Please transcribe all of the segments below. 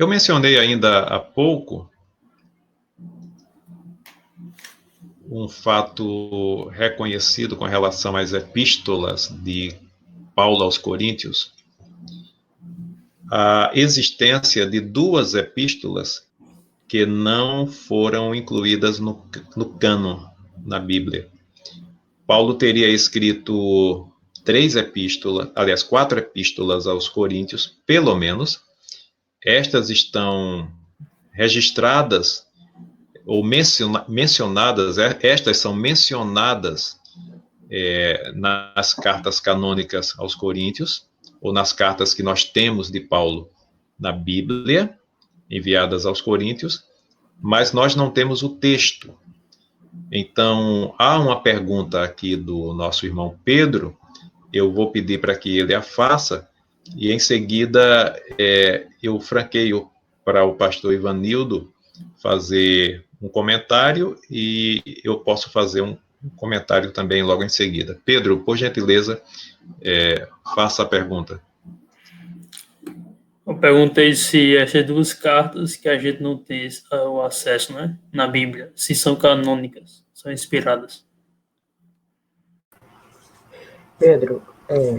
Eu mencionei ainda há pouco um fato reconhecido com relação às epístolas de Paulo aos Coríntios, a existência de duas epístolas que não foram incluídas no cânon, na Bíblia. Paulo teria escrito 4 epístolas aos Coríntios, pelo menos. Estas estão registradas ou mencionadas, estas são mencionadas nas cartas canônicas aos Coríntios, ou nas cartas que nós temos de Paulo na Bíblia, enviadas aos Coríntios, mas nós não temos o texto. Então, há uma pergunta aqui do nosso irmão Pedro, eu vou pedir para que ele a faça, e em seguida eu franqueio para o pastor Ivanildo fazer um comentário, e eu posso fazer um comentário também logo em seguida. Pedro, por gentileza, faça a pergunta. Eu perguntei se essas duas cartas que a gente não tem o acesso, né, na Bíblia, se são canônicas, são inspiradas. Pedro,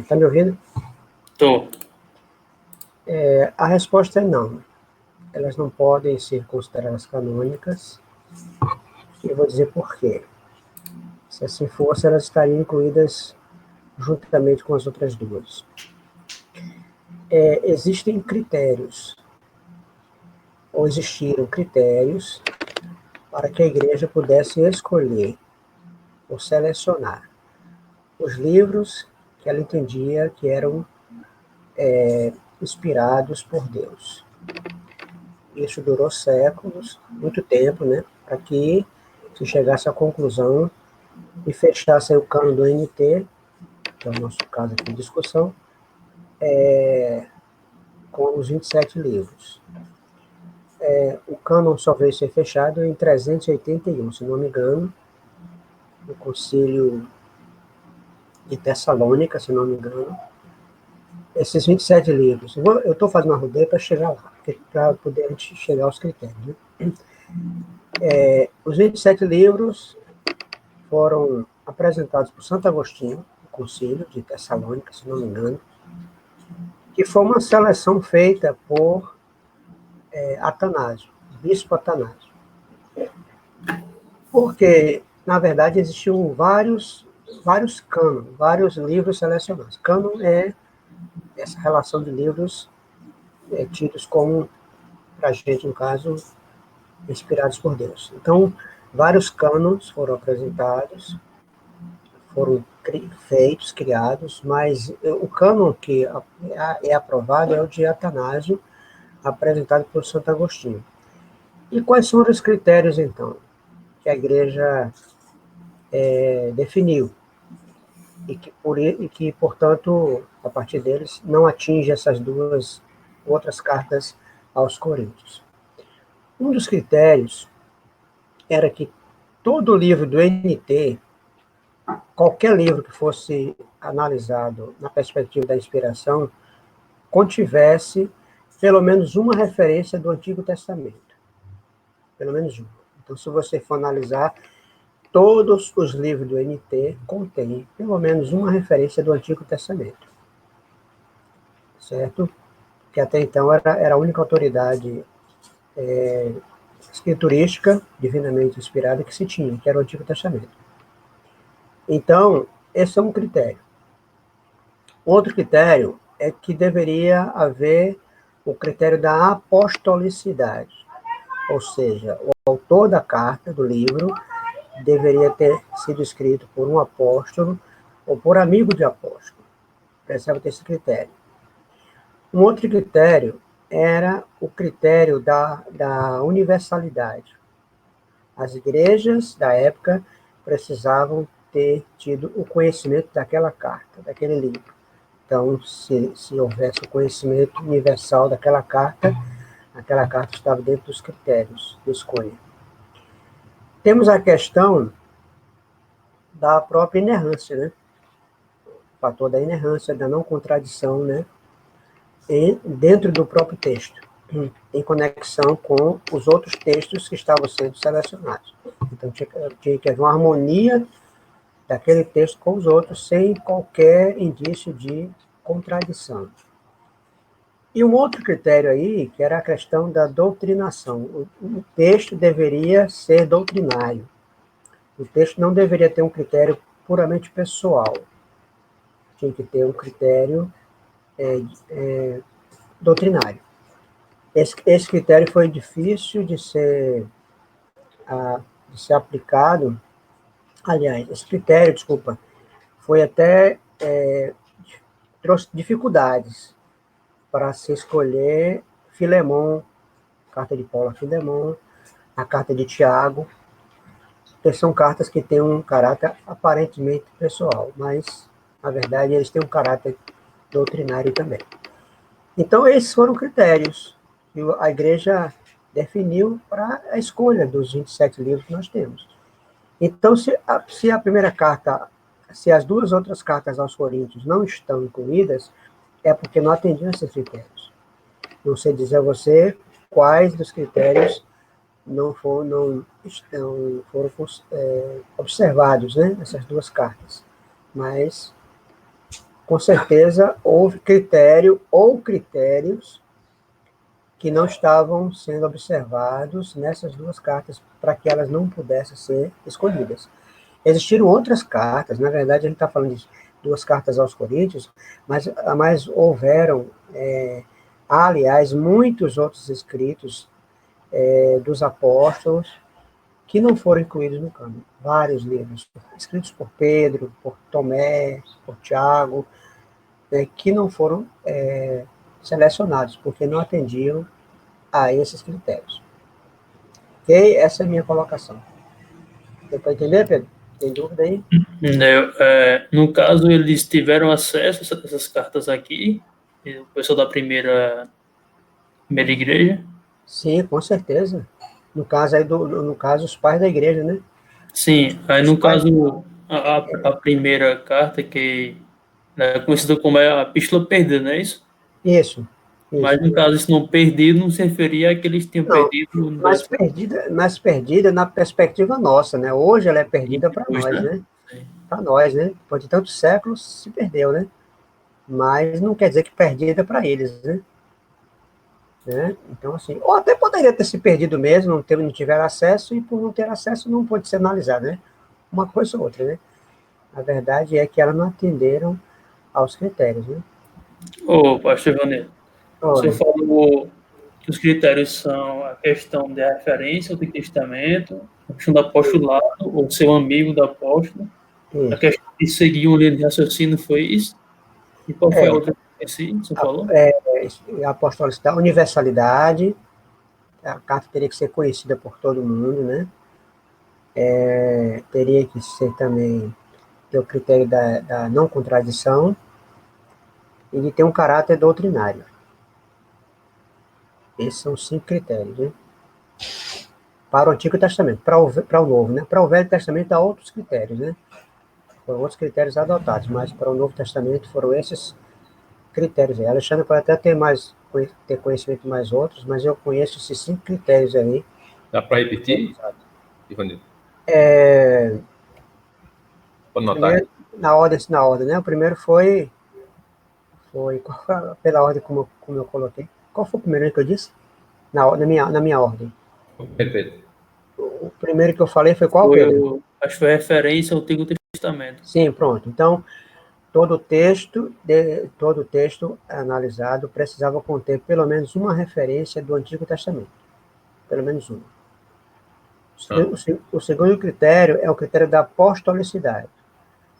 tá me ouvindo? Tô. A resposta é não. Elas não podem ser consideradas canônicas. E eu vou dizer por quê. Se assim fosse, elas estariam incluídas juntamente com as outras duas. Existem critérios, ou existiram critérios, para que a igreja pudesse escolher ou selecionar os livros que ela entendia que eram inspirados por Deus. Isso durou séculos, muito tempo, né, para que se chegasse à conclusão e fechasse o cânon do NT, que é o nosso caso aqui de discussão, com os 27 livros. O cânon só veio ser fechado em 381, se não me engano, no Concílio de Tessalônica, se não me engano. Esses 27 livros. Eu estou fazendo uma rodeia para chegar lá, para poder a gente chegar aos critérios. Né? Os 27 livros foram apresentados por Santo Agostinho, no Concílio de Tessalônica, se não me engano, que foi uma seleção feita por Atanásio, bispo Atanásio. Porque, na verdade, existiam vários cânon, vários livros selecionados. Cânon é essa relação de livros tidos como, para a gente, no caso, inspirados por Deus. Então, vários cânons foram apresentados, foram feitos, criados, mas o cânon que é aprovado é o de Atanásio, apresentado por Santo Agostinho. E quais foram os critérios, então, que a igreja definiu? E que, portanto, a partir deles, não atinge essas duas outras cartas aos Coríntios. Um dos critérios era que todo livro do NT, qualquer livro que fosse analisado na perspectiva da inspiração, contivesse pelo menos uma referência do Antigo Testamento. Pelo menos uma. Então, se você for analisar, todos os livros do NT contêm pelo menos uma referência do Antigo Testamento. Certo? Que até então era a única autoridade escriturística, divinamente inspirada, que se tinha, que era o Antigo Testamento. Então, esse é um critério. Outro critério é que deveria haver o critério da apostolicidade, ou seja, o autor da carta, do livro, deveria ter sido escrito por um apóstolo ou por amigo de apóstolo. Precisava ter esse critério. Um outro critério era o critério da universalidade. As igrejas da época precisavam ter tido o conhecimento daquela carta, daquele livro. Então, se houvesse o conhecimento universal daquela carta, aquela carta estava dentro dos critérios de escolha. Temos a questão da própria inerrância, né? O fator da inerrância, da não contradição, né? Dentro do próprio texto. em conexão com os outros textos que estavam sendo selecionados. Então, tinha que haver uma harmonia daquele texto com os outros, sem qualquer indício de contradição. E um outro critério aí, que era a questão da doutrinação. O texto deveria ser doutrinário. O texto não deveria ter um critério puramente pessoal. Tinha que ter um critério doutrinário. Esse critério foi difícil de ser aplicado. Aliás, esse critério, desculpa, foi até trouxe dificuldades para se escolher Filemão, carta de Paulo a Filemão, a carta de Tiago, que são cartas que têm um caráter aparentemente pessoal, mas, na verdade, eles têm um caráter doutrinário também. Então, esses foram critérios que a Igreja definiu para a escolha dos 27 livros que nós temos. Então, se a primeira carta, se as duas outras cartas aos Coríntios não estão incluídas, é porque não atendiam esses critérios. Não sei dizer a você quais dos critérios não foram observados, né, nessas duas cartas. Mas, com certeza, houve critério ou critérios que não estavam sendo observados nessas duas cartas para que elas não pudessem ser escolhidas. Existiram outras cartas, na verdade, a gente está falando de duas cartas aos Coríntios, mas houveram, aliás, muitos outros escritos dos apóstolos que não foram incluídos no cânon. Vários livros, escritos por Pedro, por Tomé, por Tiago, que não foram selecionados, porque não atendiam a esses critérios. Ok? Essa é a minha colocação. Deu para entender, Pedro? Tem dúvida aí? No caso, eles tiveram acesso a essas cartas aqui, o pessoal da primeira igreja? Sim, com certeza. No caso, os pais da igreja, né? Sim, aí no caso, a primeira carta, que é conhecida como a Epístola Perdida, não é isso? Isso. Mas no caso, isso não perdido não se referia a que eles tinham Não, perdido. mas perdida na perspectiva nossa, né? Hoje ela é perdida para Depois, nós, né? Sim. Para nós, né? Depois de tantos séculos se perdeu, né? Mas não quer dizer que perdida para eles, né? Então, assim, ou até poderia ter se perdido mesmo, não tiver acesso, e por não ter acesso não pode ser analisado, né? Uma coisa ou outra, né? A verdade é que elas não atenderam aos critérios, né? Ô, pastor Ivanildo, o senhor Olha, falou que os critérios são a questão da referência ao Antigo Testamento, a questão do apostolado, ou ser um amigo do apóstolo, a isso. questão de seguir uma linha de raciocínio foi isso? E qual foi a outra que você falou? A apostolicidade, a universalidade, a carta teria que ser conhecida por todo mundo, né? Teria que ser também ter o critério da não contradição e de ter um caráter doutrinário. Esses são os 5 critérios, né? Para o Antigo Testamento, para o Novo, né? Para o Velho Testamento há outros critérios, né? Foram outros critérios adotados, mas para o Novo Testamento foram esses critérios aí. Alexandre pode até ter conhecimento mais outros, mas eu conheço esses 5 critérios aí. Dá para repetir, Ivanildo? Pode notar? Primeiro, na ordem, né? O primeiro foi pela ordem como eu coloquei. Qual foi o primeiro que eu disse? Na minha ordem. Perfeito. O primeiro que eu falei foi qual, Pedro? Acho que foi referência ao Antigo Testamento. Sim, pronto. Então, todo texto analisado precisava conter pelo menos uma referência do Antigo Testamento. Pelo menos uma. O segundo critério é o critério da apostolicidade.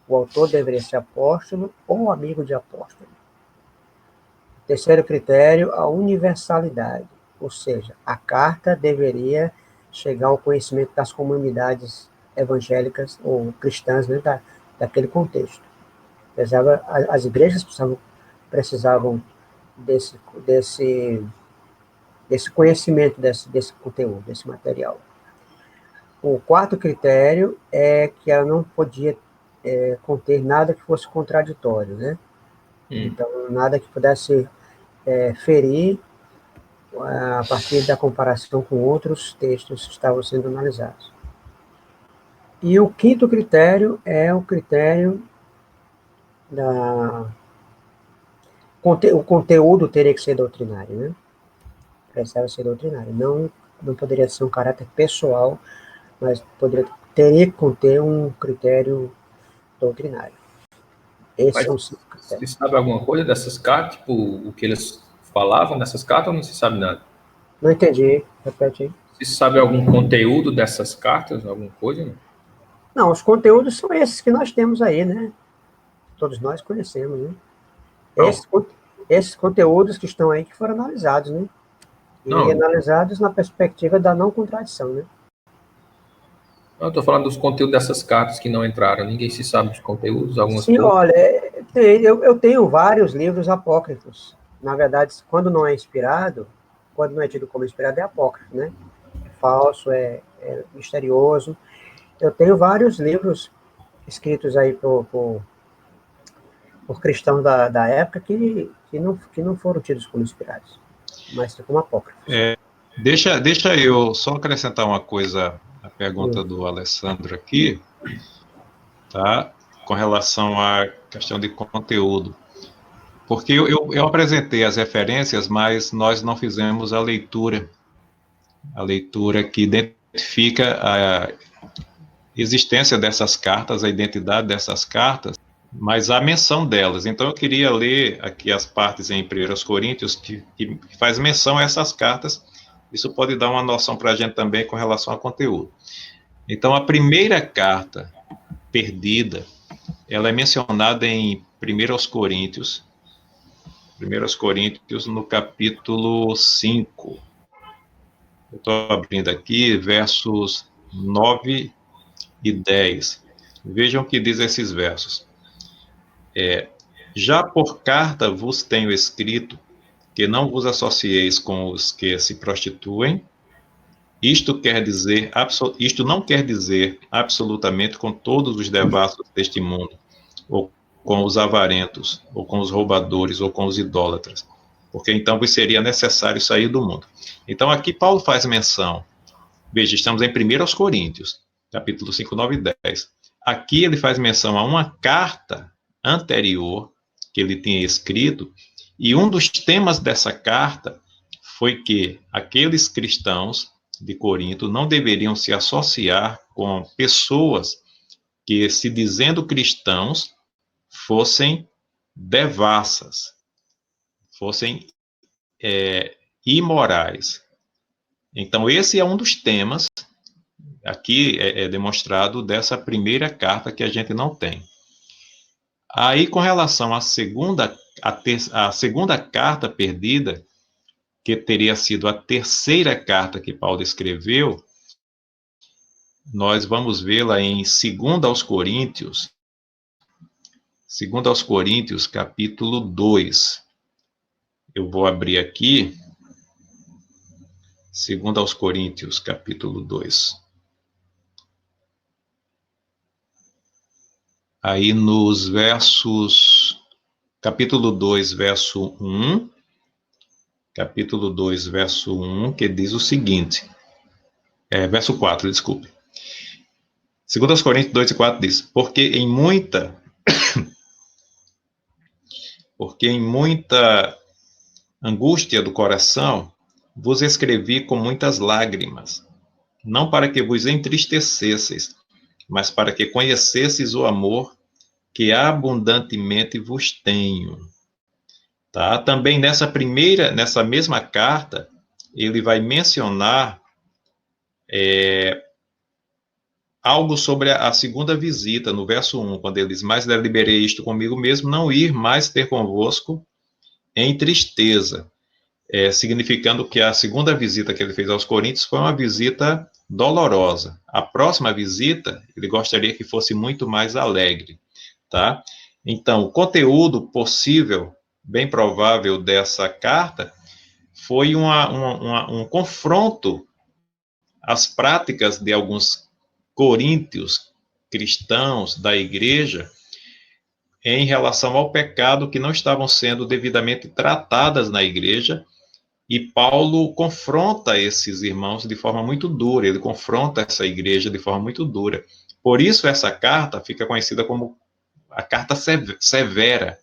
O autor deveria ser apóstolo ou amigo de apóstolo. Terceiro critério, a universalidade. Ou seja, a carta deveria chegar ao conhecimento das comunidades evangélicas ou cristãs, né, daquele contexto. As igrejas precisavam desse conhecimento, desse conteúdo, desse material. O quarto critério é que ela não podia conter nada que fosse contraditório, né? Então, nada que pudesse ferir a partir da comparação com outros textos que estavam sendo analisados. E o quinto critério é o critério o conteúdo teria que ser doutrinário, né? Precisava ser doutrinário. Não poderia ser um caráter pessoal, mas teria que conter um critério doutrinário. Esses são os 5 critérios. Você sabe alguma coisa dessas cartas? Tipo, o que eles falavam nessas cartas ou não se sabe nada? Não entendi, repete aí. Você sabe algum conteúdo dessas cartas? Alguma coisa? Não? Não, os conteúdos são esses que nós temos aí, né? Todos nós conhecemos, né? Esses conteúdos que estão aí que foram analisados, né? E analisados na perspectiva da não contradição, né? Eu estou falando dos conteúdos dessas cartas que não entraram. Ninguém se sabe dos conteúdos? Sim, olha, eu tenho vários livros apócrifos. Na verdade, quando não é inspirado, quando não é tido como inspirado, é apócrifo, né? É falso, é misterioso. Eu tenho vários livros escritos aí por cristãos da época que não foram tidos como inspirados, mas como apócrifos. Deixa eu só acrescentar uma coisa à pergunta do Alessandro aqui, tá? Com relação à questão de conteúdo. Porque eu apresentei as referências, mas nós não fizemos a leitura que identifica a existência dessas cartas, a identidade dessas cartas, mas a menção delas. Então, eu queria ler aqui as partes em 1 Coríntios que faz menção a essas cartas. Isso pode dar uma noção para a gente também com relação ao conteúdo. Então, a primeira carta perdida, ela é mencionada em 1 Coríntios, no capítulo 5. Eu estou abrindo aqui, versos 9 e 10. Vejam o que diz esses versos. Já por carta vos tenho escrito que não vos associeis com os que se prostituem. Isto não quer dizer absolutamente com todos os devassos deste mundo, ou com os avarentos, ou com os roubadores, ou com os idólatras, porque então vos seria necessário sair do mundo. Então aqui Paulo faz menção, veja, estamos em 1 Coríntios, capítulo 5, 9 e 10. Aqui ele faz menção a uma carta anterior que ele tinha escrito, e um dos temas dessa carta foi que aqueles cristãos de Corinto não deveriam se associar com pessoas que, se dizendo cristãos, fossem devassas, fossem imorais. Então, esse é um dos temas, aqui é demonstrado dessa primeira carta que a gente não tem. Aí, com relação à segunda carta perdida, que teria sido a terceira carta que Paulo escreveu, nós vamos vê-la em 2 Coríntios, capítulo 2. Eu vou abrir aqui, 2 Coríntios, capítulo 2. Aí nos versos, capítulo 2, verso 1, que diz o seguinte, verso 4, desculpe. 2 Coríntios 2 e 4 diz, porque em muita angústia do coração vos escrevi com muitas lágrimas, não para que vos entristecesseis, mas para que conhecesseis o amor que abundantemente vos tenho. Tá? Também nessa mesma carta, ele vai mencionar algo sobre a segunda visita, no verso 1, quando ele diz, mas deliberei isto comigo mesmo, não ir mais ter convosco em tristeza, significando que a segunda visita que ele fez aos Coríntios foi uma visita dolorosa. A próxima visita, ele gostaria que fosse muito mais alegre, tá? Então, o conteúdo possível, bem provável dessa carta, foi um confronto às práticas de alguns coríntios cristãos da igreja em relação ao pecado que não estavam sendo devidamente tratadas na igreja E Paulo confronta esses irmãos de forma muito dura, ele confronta essa igreja de forma muito dura. Por isso, essa carta fica conhecida como a carta severa,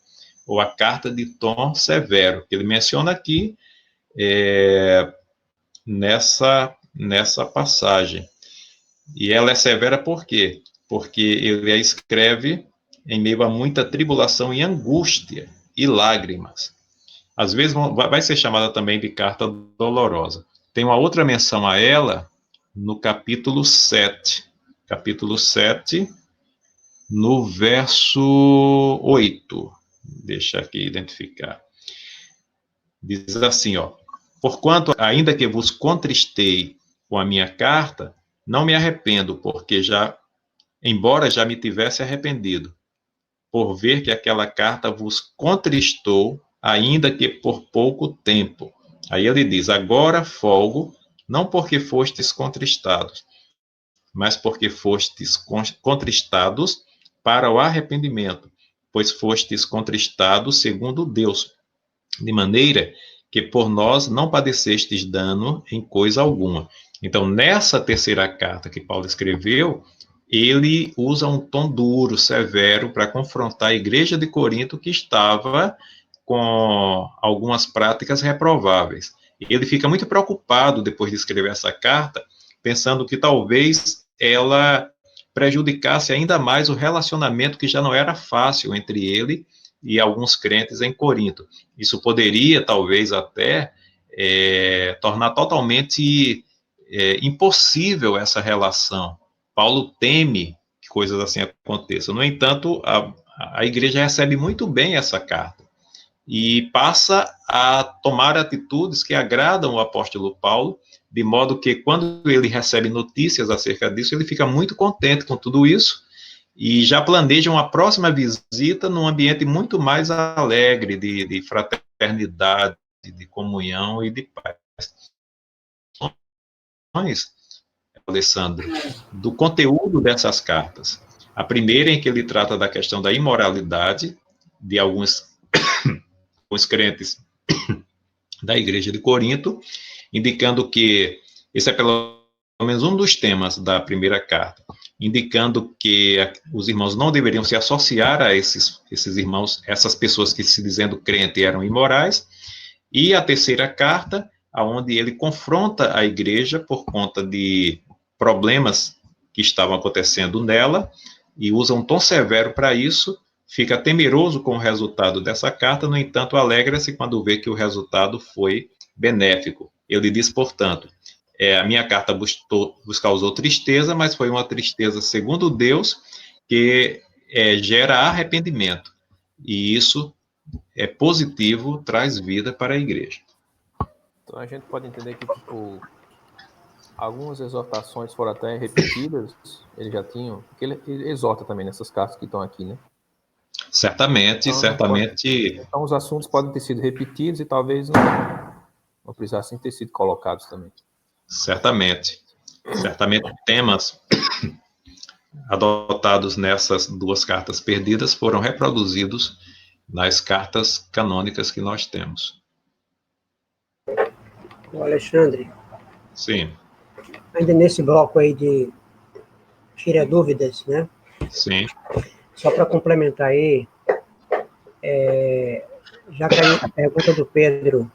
ou a carta de tom severo, que ele menciona aqui nessa passagem. E ela é severa por quê? Porque ele a escreve em meio a muita tribulação e angústia e lágrimas. Às vezes vai ser chamada também de carta dolorosa. Tem uma outra menção a ela no capítulo 7. Capítulo 7, no verso 8. Deixa aqui identificar. Diz assim, ó: porquanto, ainda que vos contristei com a minha carta, não me arrependo, porque embora já me tivesse arrependido, por ver que aquela carta vos contristou, ainda que por pouco tempo. Aí ele diz: agora folgo, não porque fostes contristados, mas porque fostes contristados para o arrependimento, pois fostes contristados segundo Deus, de maneira que por nós não padecestes dano em coisa alguma. Então, nessa terceira carta que Paulo escreveu, ele usa um tom duro, severo, para confrontar a igreja de Corinto, que estava com algumas práticas reprováveis. Ele fica muito preocupado depois de escrever essa carta, pensando que talvez ela prejudicasse ainda mais o relacionamento que já não era fácil entre ele e alguns crentes em Corinto. Isso poderia, talvez, até tornar totalmente impossível essa relação. Paulo teme que coisas assim aconteçam. No entanto, a igreja recebe muito bem essa carta e passa a tomar atitudes que agradam o apóstolo Paulo, de modo que, quando ele recebe notícias acerca disso, ele fica muito contente com tudo isso e já planeja uma próxima visita num ambiente muito mais alegre, de fraternidade, de comunhão e de paz. Alessandro, do conteúdo dessas cartas. A primeira, em que ele trata da questão da imoralidade de alguns crentes da igreja de Corinto, indicando que esse é pelo menos um dos temas da primeira carta, indicando que os irmãos não deveriam se associar a esses irmãos, essas pessoas que, se dizendo crente, eram imorais. E a terceira carta, onde ele confronta a igreja por conta de problemas que estavam acontecendo nela, e usa um tom severo para isso, fica temeroso com o resultado dessa carta, no entanto, alegra-se quando vê que o resultado foi benéfico. Ele diz, portanto, a minha carta vos causou tristeza, mas foi uma tristeza segundo Deus, que gera arrependimento. E isso é positivo, traz vida para a igreja. Então a gente pode entender que, tipo, algumas exortações foram até repetidas, ele já tinha, porque ele exorta também nessas cartas que estão aqui, né? Certamente, então, certamente. Então os assuntos podem ter sido repetidos e talvez não precisassem ter sido colocados também. Certamente temas adotados nessas duas cartas perdidas foram reproduzidos nas cartas canônicas que nós temos. O Alexandre. Sim. Ainda nesse bloco aí de tira dúvidas, né? Sim. Só para complementar aí, já que a pergunta do Pedro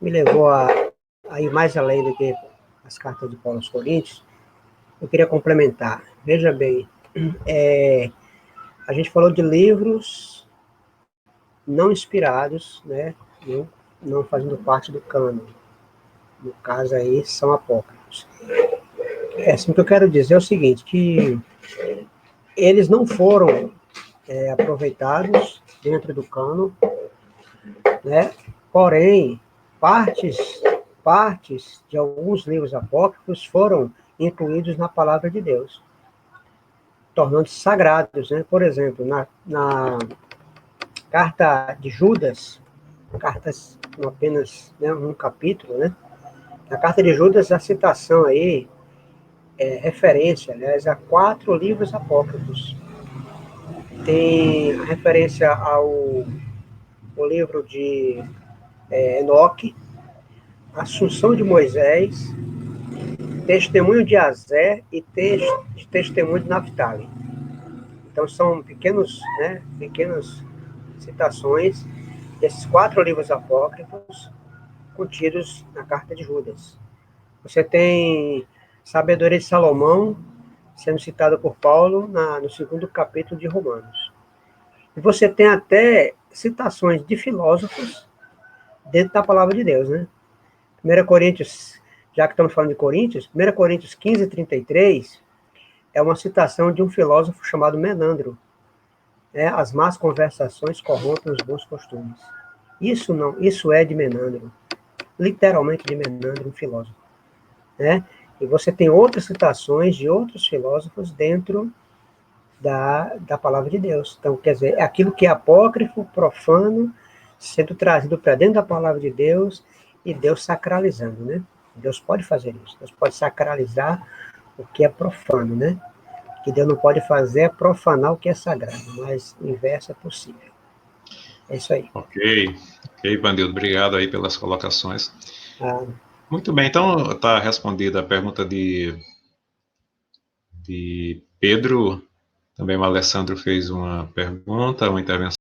me levou a ir mais além do que as cartas de Paulo aos Coríntios, eu queria complementar. Veja bem, a gente falou de livros não inspirados, né? Não fazendo parte do cânone. No caso aí, são apócrifos. Assim, o que eu quero dizer é o seguinte, que eles não foram aproveitados dentro do cânone, né? Porém, partes de alguns livros apócrifos foram incluídos na palavra de Deus, tornando-se sagrados, né? Por exemplo, na carta de Judas, cartas com apenas, né, um capítulo, né? Na carta de Judas, a citação aí é referência, aliás, a 4 livros apócrifos. Tem a referência ao livro de Enoque, Assunção de Moisés, Testemunho de Azer e Testemunho de Naphtali. Então são pequenas citações desses 4 livros apócrifos contidos na carta de Judas. Você tem Sabedoria de Salomão sendo citada por Paulo no 2º capítulo de Romanos. E você tem até citações de filósofos dentro da palavra de Deus, né? 1 Coríntios, já que estamos falando de Coríntios, 1 Coríntios 15, 33, é uma citação de um filósofo chamado Menandro. As más conversações corrompem os bons costumes. Isso é de Menandro. Literalmente de Menandro, um filósofo. E você tem outras citações de outros filósofos dentro da palavra de Deus. Então, quer dizer, é aquilo que é apócrifo, profano, sendo trazido para dentro da palavra de Deus e Deus sacralizando, né? Deus pode fazer isso. Deus pode sacralizar o que é profano, né? O que Deus não pode fazer é profanar o que é sagrado, mas o inverso é possível. É isso aí. Ok, Ivanildo, obrigado aí pelas colocações. Ah, Muito bem, então está respondida a pergunta de Pedro. Também o Alessandro fez uma pergunta, uma intervenção.